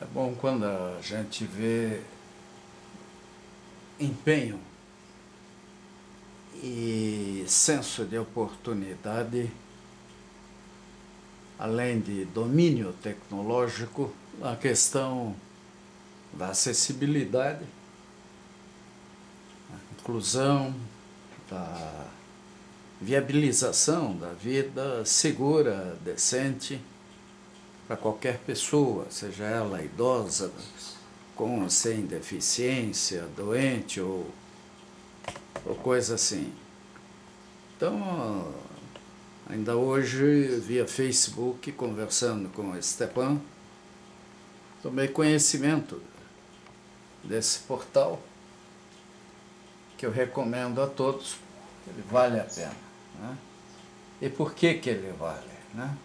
É bom quando a gente vê empenho e senso de oportunidade, além de domínio tecnológico, na questão da acessibilidade, da inclusão, da viabilização da vida segura, decente, para qualquer pessoa, seja ela idosa, com ou sem deficiência, doente ou coisa assim. Então, ainda hoje, via Facebook, conversando com o Stepan, tomei conhecimento desse portal, que eu recomendo a todos, ele vale a pena. Né? E por que ele vale? Né?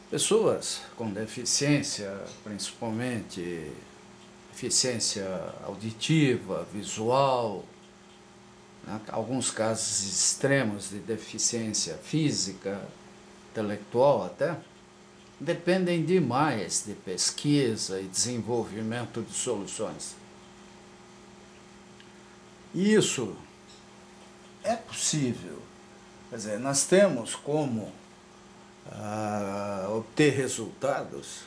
Pessoas com deficiência, principalmente deficiência auditiva, visual, né? Alguns casos extremos de deficiência física, intelectual até, dependem demais de pesquisa e desenvolvimento de soluções. E isso é possível. Quer dizer, nós temos como obter resultados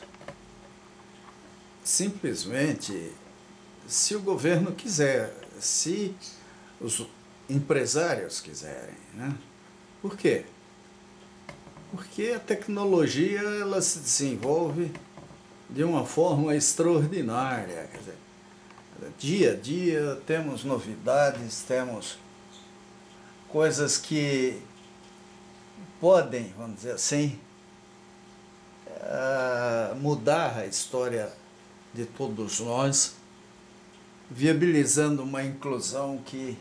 simplesmente se o governo quiser, se os empresários quiserem. Né? Por quê? Porque a tecnologia ela se desenvolve de uma forma extraordinária. Quer dizer, dia a dia temos novidades, temos coisas que podem, vamos dizer assim, mudar a história de todos nós, viabilizando uma inclusão que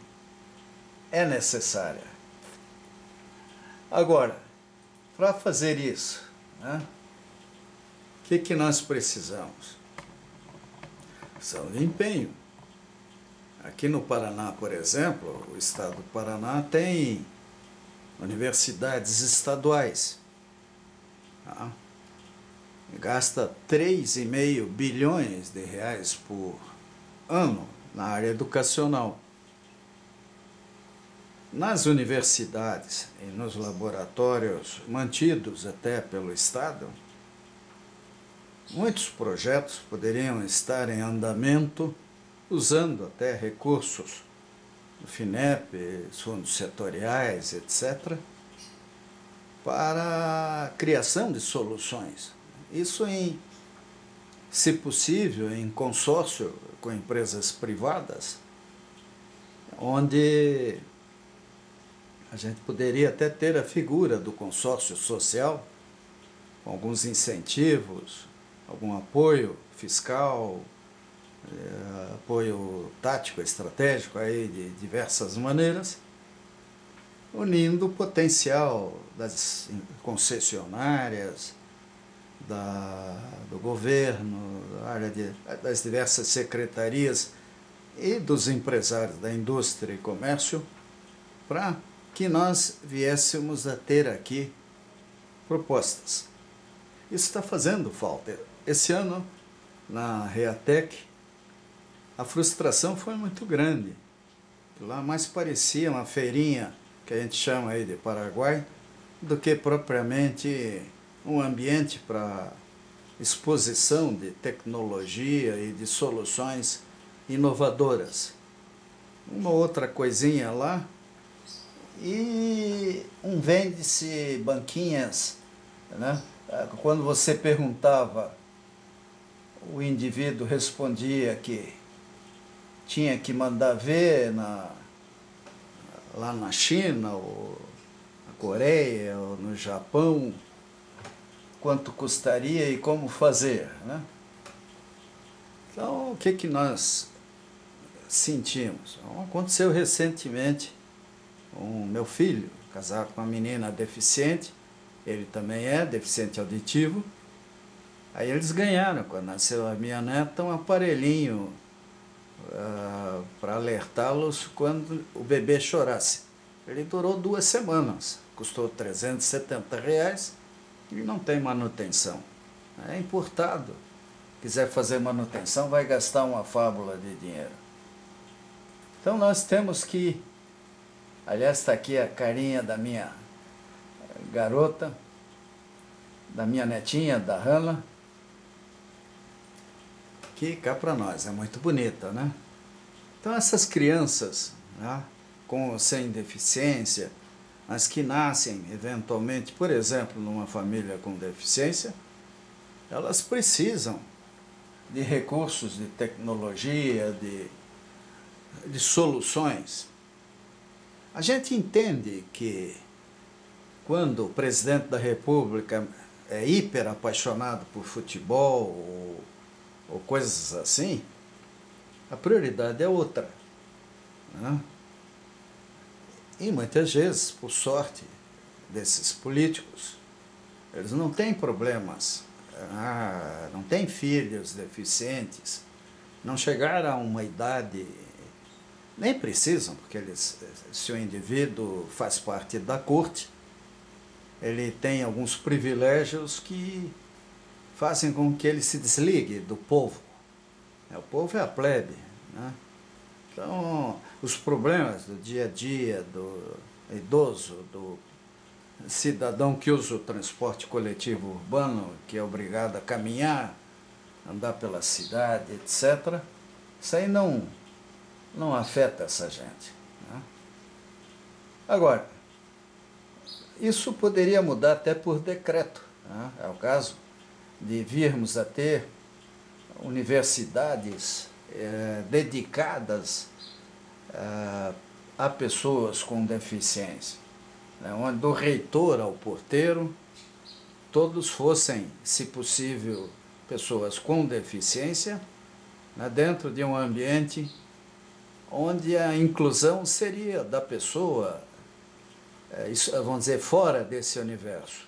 é necessária. Agora, para fazer isso, né, o que nós precisamos? Precisamos de empenho. Aqui no Paraná, por exemplo, o estado do Paraná tem universidades estaduais. Tá? Gasta 3,5 bilhões de reais por ano na área educacional. Nas universidades e nos laboratórios mantidos até pelo Estado, muitos projetos poderiam estar em andamento, usando até recursos do FINEP, fundos setoriais, etc., para a criação de soluções. Isso, se possível, em consórcio com empresas privadas, onde a gente poderia até ter a figura do consórcio social, com alguns incentivos, algum apoio fiscal, apoio tático, estratégico, aí de diversas maneiras, unindo o potencial das concessionárias, do governo, da área das diversas secretarias e dos empresários da indústria e comércio, para que nós viéssemos a ter aqui propostas. Isso está fazendo falta. Esse ano, na Reatec, a frustração foi muito grande. Lá mais parecia uma feirinha, que a gente chama aí de Paraguai, do que propriamente um ambiente para exposição de tecnologia e de soluções inovadoras. Uma outra coisinha lá, e um vende-se banquinhas, né? Quando você perguntava, o indivíduo respondia que tinha que mandar ver lá na China, ou na Coreia, ou no Japão, quanto custaria e como fazer. Né? Então, o que nós sentimos? Aconteceu recentemente com o meu filho, casado com uma menina deficiente, ele também é deficiente auditivo. Aí eles ganharam, quando nasceu a minha neta, um aparelhinho para alertá-los quando o bebê chorasse. Ele durou 2 semanas, custou R$370 e não tem manutenção. é importado. Quiser fazer manutenção, vai gastar uma fábula de dinheiro. Então nós temos que, aliás, está aqui a carinha da minha garota, da minha netinha, da Hannah, que cá para nós é muito bonita, né? Então essas crianças, né, com ou sem deficiência, mas que nascem eventualmente, por exemplo, numa família com deficiência, elas precisam de recursos, de tecnologia, de soluções. A gente entende que quando o presidente da República é hiper apaixonado por futebol ou coisas assim, a prioridade é outra, né? E muitas vezes, por sorte desses políticos, eles não têm problemas, não têm filhos deficientes, não chegaram a uma idade, nem precisam, porque se o indivíduo faz parte da corte, ele tem alguns privilégios que fazem com que ele se desligue do povo. O povo é a plebe, né? Então, os problemas do dia a dia, do idoso, do cidadão que usa o transporte coletivo urbano, que é obrigado a caminhar, andar pela cidade, etc., isso aí não afeta essa gente, né? Agora, isso poderia mudar até por decreto, né? É o caso de virmos a ter universidades dedicadas a pessoas com deficiência, né? Onde do reitor ao porteiro, todos fossem, se possível, pessoas com deficiência, né? Dentro de um ambiente onde a inclusão seria da pessoa, vamos dizer, fora desse universo.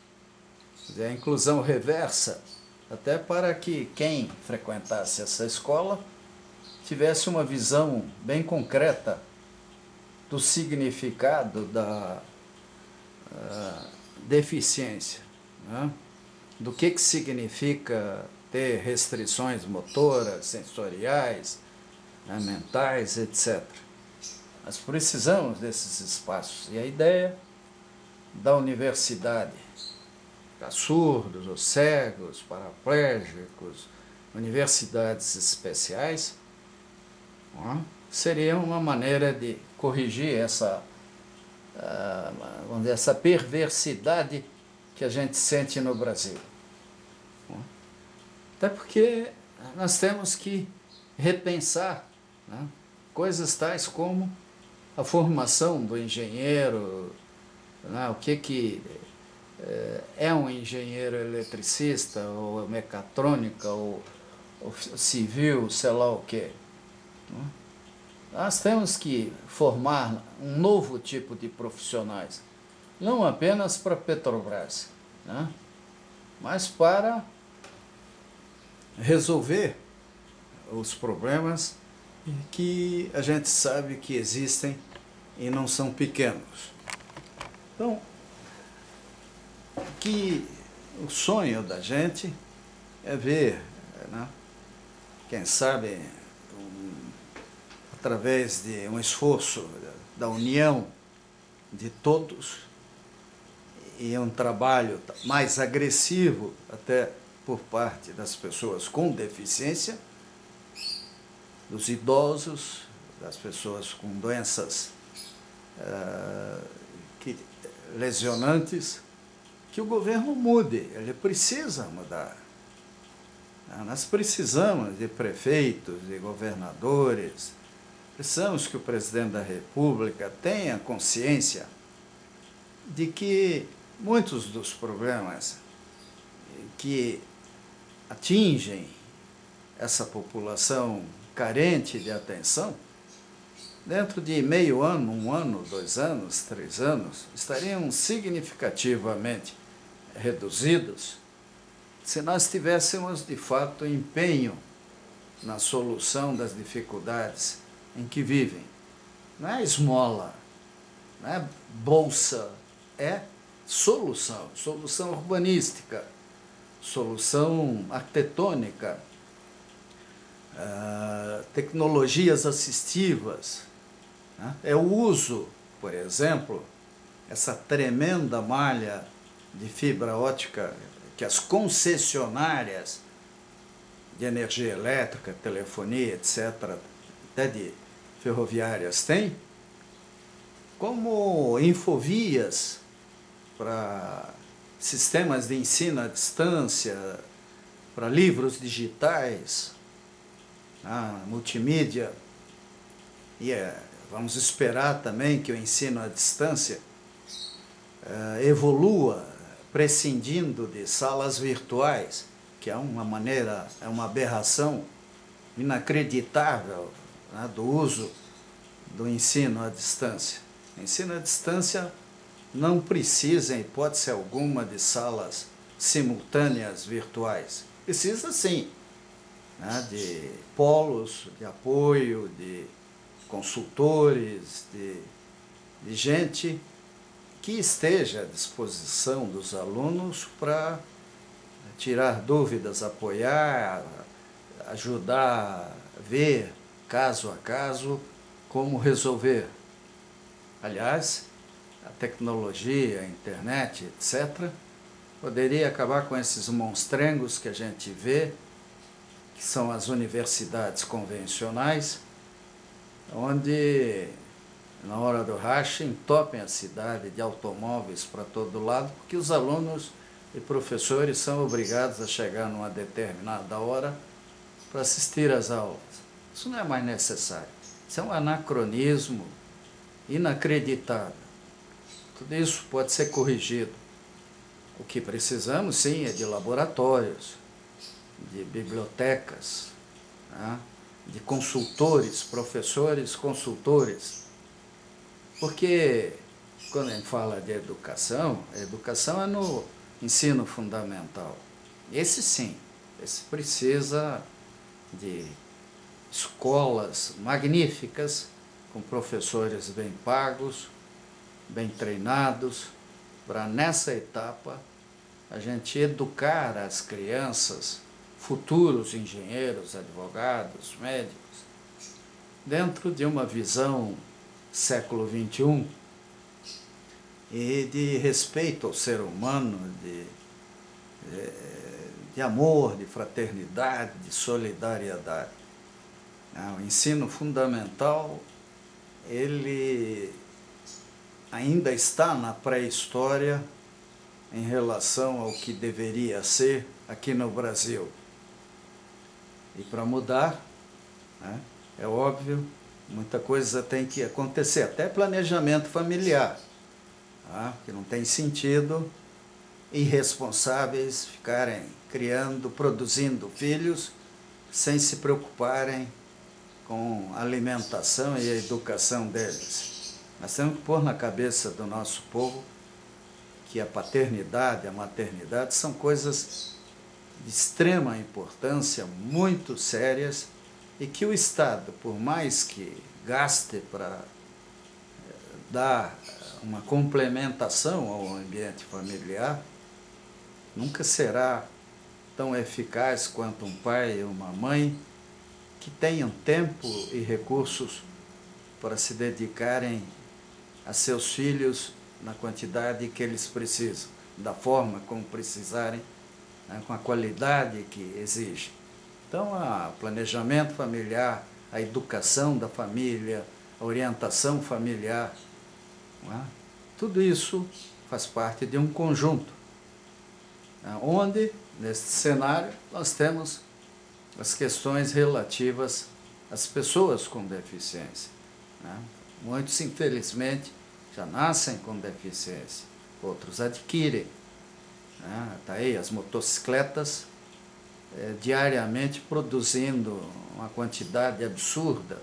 Quer dizer, a inclusão reversa, até para que quem frequentasse essa escola tivesse uma visão bem concreta do significado da deficiência, né? Do que significa ter restrições motoras, sensoriais, né, mentais, etc. Nós precisamos desses espaços. E a ideia da universidade para surdos ou cegos, paraplégicos, universidades especiais, seria uma maneira de corrigir vamos dizer, essa perversidade que a gente sente no Brasil. Até porque nós temos que repensar, né, coisas tais como a formação do engenheiro, né, o que é um engenheiro eletricista, ou mecatrônica, ou civil, sei lá o quê. Nós temos que formar um novo tipo de profissionais, não apenas para Petrobras, né, mas para resolver os problemas que a gente sabe que existem e não são pequenos. Então, que o sonho da gente é ver, né, quem sabe, através de um esforço da união de todos e um trabalho mais agressivo até por parte das pessoas com deficiência, dos idosos, das pessoas com doenças lesionantes, que o governo mude, ele precisa mudar. Nós precisamos de prefeitos, de governadores, precisamos que o presidente da República tenha consciência de que muitos dos problemas que atingem essa população carente de atenção, dentro de meio ano, 1 ano, 2 anos, 3 anos, estariam significativamente reduzidos se nós tivéssemos, de fato, empenho na solução das dificuldades em que vivem. Não é esmola, não é bolsa, é solução urbanística, solução arquitetônica, tecnologias assistivas, né? É o uso, por exemplo, essa tremenda malha de fibra ótica que as concessionárias de energia elétrica, telefonia, etc., até de ferroviárias têm, como infovias para sistemas de ensino à distância, para livros digitais, multimídia. E vamos esperar também que o ensino à distância evolua, prescindindo de salas virtuais, que é uma maneira, é uma aberração inacreditável, né, do uso do ensino à distância. O ensino à distância não precisa, em hipótese alguma, de salas simultâneas virtuais. Precisa, sim, né, de polos de apoio, de consultores, de gente que esteja à disposição dos alunos para tirar dúvidas, apoiar, ajudar a ver, caso a caso, como resolver. Aliás, a tecnologia, a internet, etc., poderia acabar com esses monstrengos que a gente vê, que são as universidades convencionais, onde, na hora do racha, entopem a cidade de automóveis para todo lado, porque os alunos e professores são obrigados a chegar numa determinada hora para assistir às aulas. Isso não é mais necessário. Isso é um anacronismo inacreditável. Tudo isso pode ser corrigido. O que precisamos, sim, é de laboratórios, de bibliotecas, né? De consultores, professores, consultores. Porque quando a gente fala de educação, a educação é no ensino fundamental. Esse sim, esse precisa de escolas magníficas, com professores bem pagos, bem treinados, para nessa etapa a gente educar as crianças, futuros engenheiros, advogados, médicos, dentro de uma visão século XXI e de respeito ao ser humano, de amor, de fraternidade, de solidariedade. O ensino fundamental, ele ainda está na pré-história em relação ao que deveria ser aqui no Brasil. E para mudar, né, é óbvio, muita coisa tem que acontecer, até planejamento familiar, tá? Que não tem sentido irresponsáveis ficarem criando, produzindo filhos sem se preocuparem com a alimentação e a educação deles. Nós temos que pôr na cabeça do nosso povo que a paternidade, a maternidade são coisas de extrema importância, muito sérias, e que o Estado, por mais que gaste para dar uma complementação ao ambiente familiar, nunca será tão eficaz quanto um pai e uma mãe que tenham tempo e recursos para se dedicarem a seus filhos na quantidade que eles precisam, da forma como precisarem, né, com a qualidade que exige. Então, o planejamento familiar, a educação da família, a orientação familiar, né, tudo isso faz parte de um conjunto, né, onde, neste cenário, nós temos as questões relativas às pessoas com deficiência, né? Muitos, infelizmente, já nascem com deficiência, outros adquirem, né? Tá aí as motocicletas diariamente produzindo uma quantidade absurda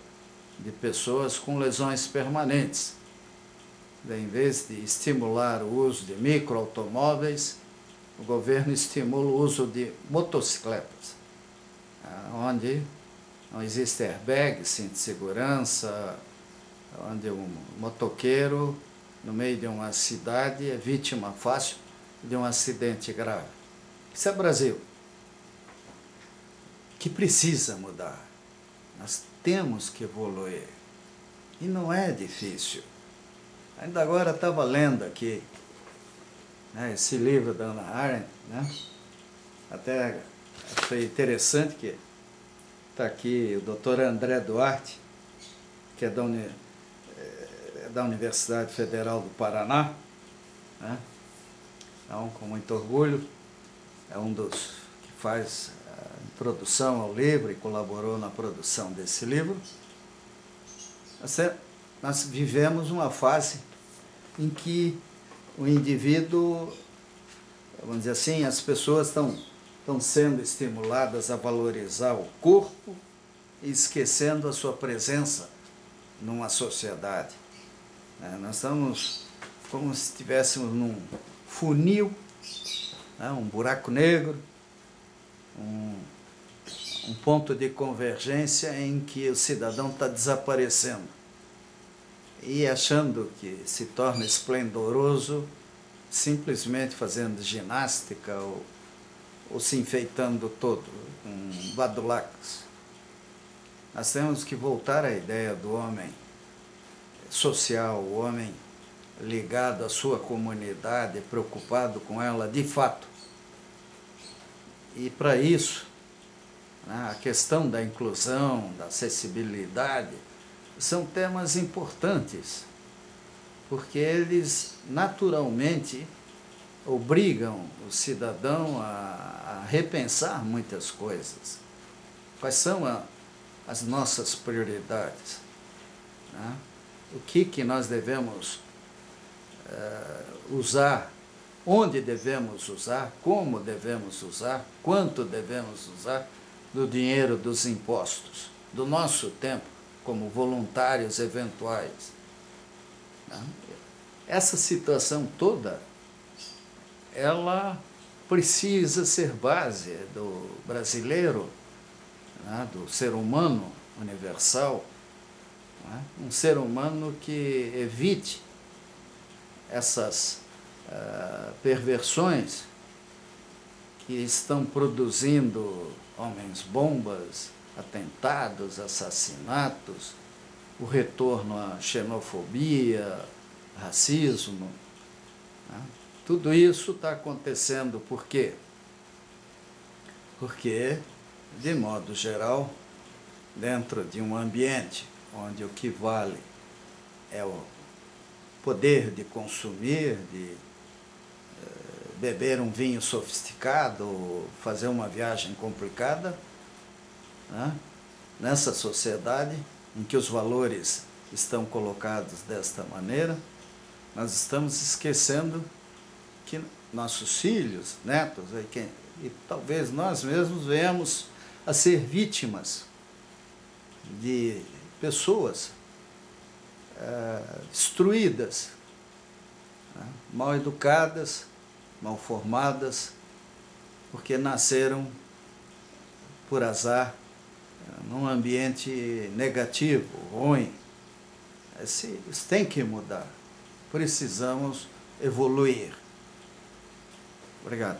de pessoas com lesões permanentes. Em vez de estimular o uso de microautomóveis, o governo estimula o uso de motocicletas, onde não existe airbag, cinto de segurança, onde um motoqueiro, no meio de uma cidade, é vítima fácil de um acidente grave. Isso é Brasil, que precisa mudar. Nós temos que evoluir. E não é difícil. Ainda agora estava lendo aqui, né, esse livro da Hannah Arendt, né? Até achei interessante que está aqui o doutor André Duarte, que é da Universidade Federal do Paraná, né? Então, com muito orgulho, é um dos que faz a introdução ao livro e colaborou na produção desse livro. Nós vivemos uma fase em que o indivíduo, vamos dizer assim, as pessoas estão sendo estimuladas a valorizar o corpo e esquecendo a sua presença numa sociedade. Nós estamos como se estivéssemos num funil, né, um buraco negro, um ponto de convergência em que o cidadão está desaparecendo e achando que se torna esplendoroso simplesmente fazendo ginástica ou se enfeitando todo, com badulacos. Nós temos que voltar à ideia do homem social, o homem ligado à sua comunidade, preocupado com ela de fato. E para isso, né, a questão da inclusão, da acessibilidade, são temas importantes, porque eles naturalmente obrigam o cidadão a repensar muitas coisas. Quais são as nossas prioridades? Né? O que nós devemos usar, onde devemos usar, como devemos usar, quanto devemos usar do dinheiro dos impostos, do nosso tempo, como voluntários eventuais. Essa situação toda, ela precisa ser base do brasileiro, né, do ser humano universal, né, um ser humano que evite essas perversões que estão produzindo homens-bombas, atentados, assassinatos, o retorno à xenofobia, racismo. Né? Tudo isso está acontecendo por quê? Porque, de modo geral, dentro de um ambiente onde o que vale é o poder de consumir, de beber um vinho sofisticado, fazer uma viagem complicada, né? Nessa sociedade em que os valores estão colocados desta maneira, nós estamos esquecendo que nossos filhos, netos, e talvez nós mesmos venhamos a ser vítimas de pessoas destruídas, né? Mal educadas, mal formadas, porque nasceram por azar num ambiente negativo, ruim. Isso tem que mudar. Precisamos evoluir. Obrigado.